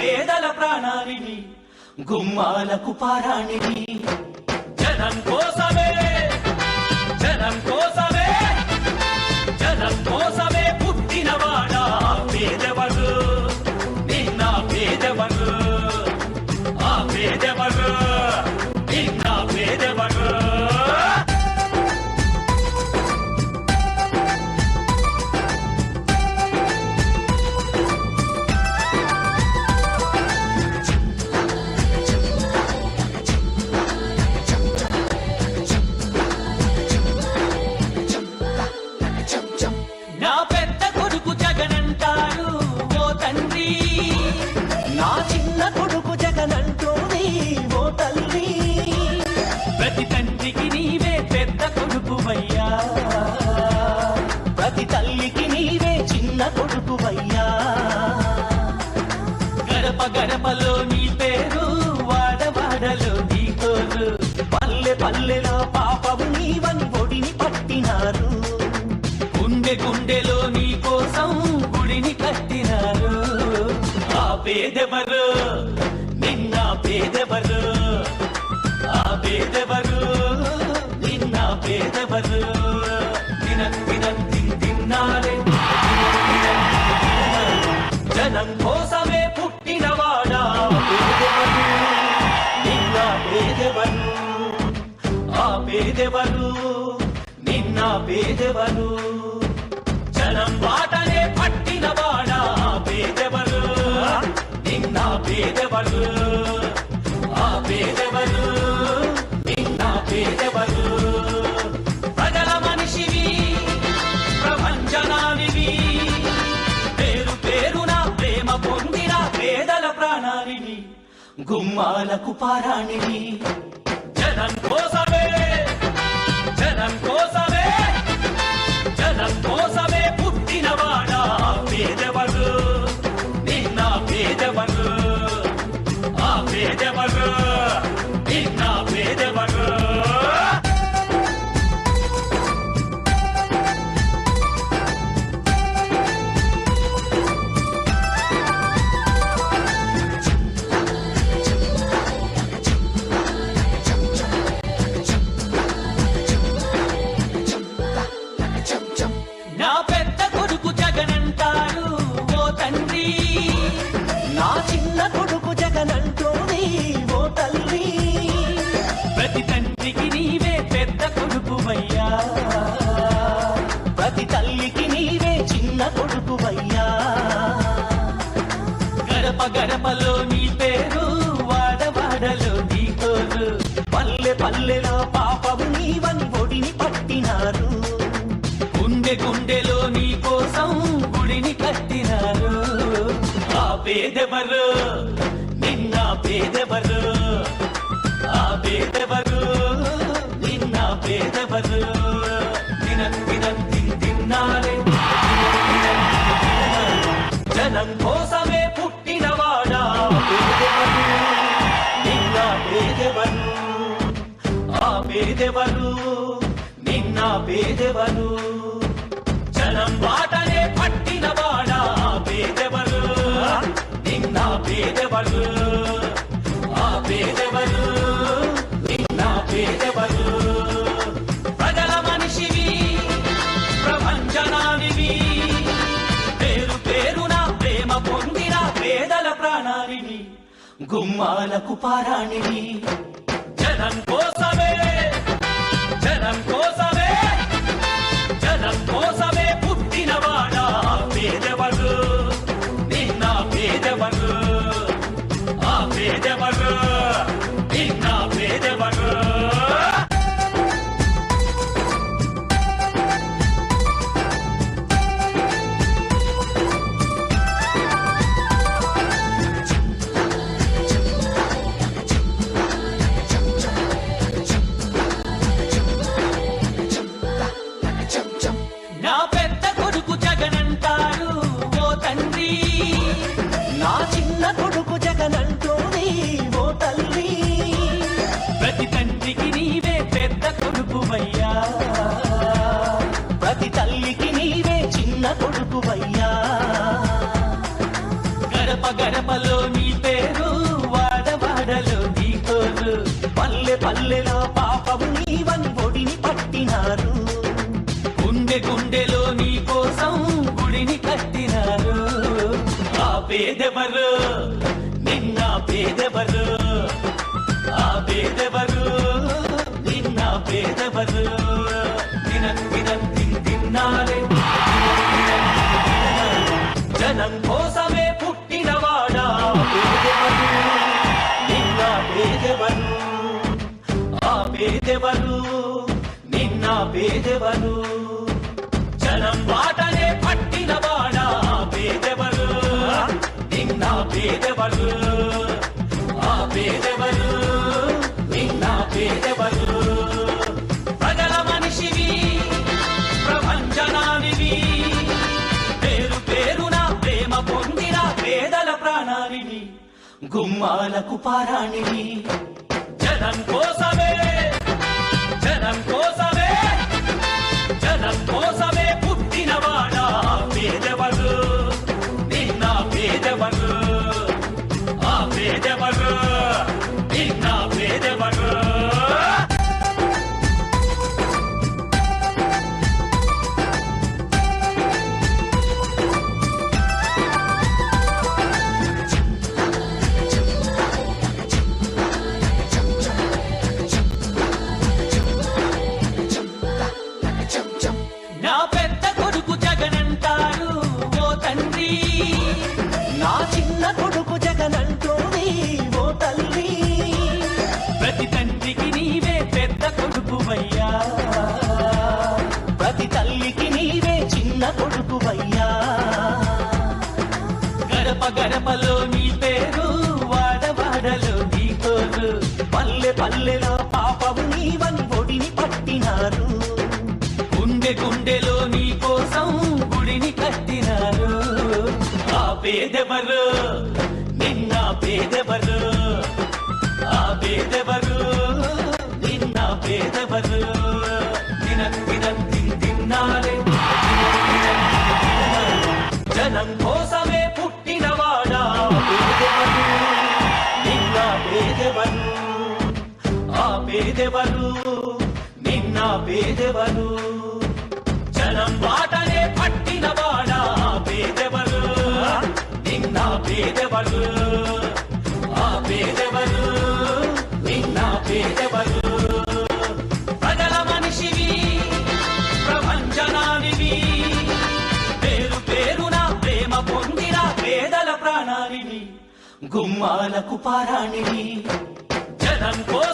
పేదల ప్రాణానివి గుమ్మాలకు పారాణివి జనం కోసమే జనం కోసమే జనం కోసమే పుట్టినవాడా పేదవరు నిన్న పేదవరు ఆ పేదవరు నిన్న పేదవరు నా పెద్ద కొడుకు జగనంటారు ఓ తండ్రి నా చిన్న కొడుకు జగనంటోని ఓ తల్లి ప్రతి తండ్రికి నీవే పెద్ద కొడుకువయ్యా ప్రతి తల్లికి నీవే చిన్న కొడుకువయ్యా గడప గడపలో నీ పేరు వాడవాడలో నీ తోరు పల్లె పల్లెలో పాపము నీవని ఒడిని పట్టినారు గుండె గుండెలో నీ కోసం గుడిని కట్టినారు ఆ పేదెవరు నిన్న పేదెవరు ఆ పేదెవరు నిన్న పేదెవరు తిన్నారే జనం కోసమే పుట్టినవాడా పేదెవరు నిన్న పేదెవరు ఆ పేదెవరు నిన్న పేదెవరు జనం బాటనే పట్టినవాడా పేదెవరు నిన్న పేదెవరు ఆ పేదెవరు నిన్న పేదెవరు ప్రజల మనిషివి ప్రపంచనానివి పేరు పేరున ప్రేమ పొందిన పేదల ప్రాణానివి గుమ్మాలకు పారాణివి జనం కోసమే జనం కోసమే జనం కోసమే పుట్టినవాడా పేదవరు నిన్న పేదవరు ఆ పేదవరు నిన్న పేదవరు నా పెద్ద కొడుకు జగనంటారు ఓ తండ్రి నా చిన్న కొడుకు జగనంటోని ఓ తల్లి ప్రతి తండ్రికి నీవే పెద్ద కొడుకువయ్యా ప్రతి తల్లికి నీవే చిన్న కొడుకువయ్యా గడప గడపలో నీ పేరు వాడవాడలో నీ తోరు పల్లె పల్లెలో పాపము నీవని ఒడిని పట్టినారు గుండె గుండెలో నీ కోసం గుడిని కట్టినారు ఆ పేదెవరు నిన్న పేదెవరు ఆ పేదెవరు నిన్న పేదెవరు తిన్నారే జనం కోసమే పుట్టినవాడా పేదెవరు నిన్న పేదెవరు ఆ పేదెవరు నిన్న పేదెవరు జనం బాటనే పట్టినవాడా పేదెవరు నిన్న పేదెవరు ఆ పేదెవరు నిన్న పేదెవరు ప్రజల మనిషివి ప్రపంచనానివి పేరు పేరున ప్రేమ పొందిన పేదల ప్రాణానివి గుమ్మాలకు పారాణివి జనం కోసమే జనం కోసమే జనం కోసమే పుట్టినవాడా పేదవరు నిన్న పేదవరు ఆ పేదవరు నిన్న పేదవరు నా పెద్ద కొడుకు జగనంటారు ఓ తండ్రి నా చిన్న కొడుకు జగనంటోని ఓ తల్లి ప్రతి తండ్రికి నీవే పెద్ద కొడుకువయ్యా ప్రతి తల్లికి నీవే చిన్న కొడుకువయ్యా గడప గడపలో నీ పేదెవరు నిన్న పేదెవరు ఆ పేదెవరు నిన్న పేదెవరు తిన్నారే జనం కోసమే పుట్టినవాడా పేదెవరు నిన్న పేదెవరు ఆ పేదెవరు నిన్న పేదెవరు జనం బాటనే పట్టినవాడా పేదెవరు నిన్న పేదెవరు ఆ పేదెవరు నిన్న పేదెవరు ప్రజల మనిషివి ప్రపంచనానివి పేరు పేరున ప్రేమ పొందిన పేదల ప్రాణానివి గుమ్మాలకు పారాణివి జనం కోసమే జనం కోసమే జనం కోసమే పుట్టినవాడా పేదెవరు నిన్న పేదెవరు ఆ పేదెవరు నిన్న పేదెవరు నా పెద్ద కొడుకు జగనంటాడు ఓ తండ్రి నా చిన్న కొడుకు జగనంటోని ఓ తల్లి ప్రతి తండ్రికి నీవే పెద్ద కొడుకువయ్యా ప్రతి తల్లికి నీవే చిన్న కొడుకువయ్యా గడప గడపలో నీ పేరు వాడవాడలో నీ తోరు పల్లె పల్లెలో పాపవు నీవని ఒడిని పట్టినారు గుండె గుండెలో నీ కోసం గుడిని కట్టినారు ఆ పేదెవరు నిన్న పేదెవరు ఆ పేదెవరు నిన్న పేదెవరు తిన్నారే జనం కోసమే పుట్టినవాడా పేదెవరు నిన్న పేదెవరు ఆ పేదెవరు నిన్న పేదెవరు జనం బాటనే పట్టినవాడా పేదెవరు నిన్న పేదెవరు ఆ పేదెవరు నిన్న పేదెవరు ప్రజల మనిషివి ప్రపంచనానివి పేరు పేరున ప్రేమ పొందిన పేదల ప్రాణానివి గుమ్మాలకు పారాణివి జనం కోసం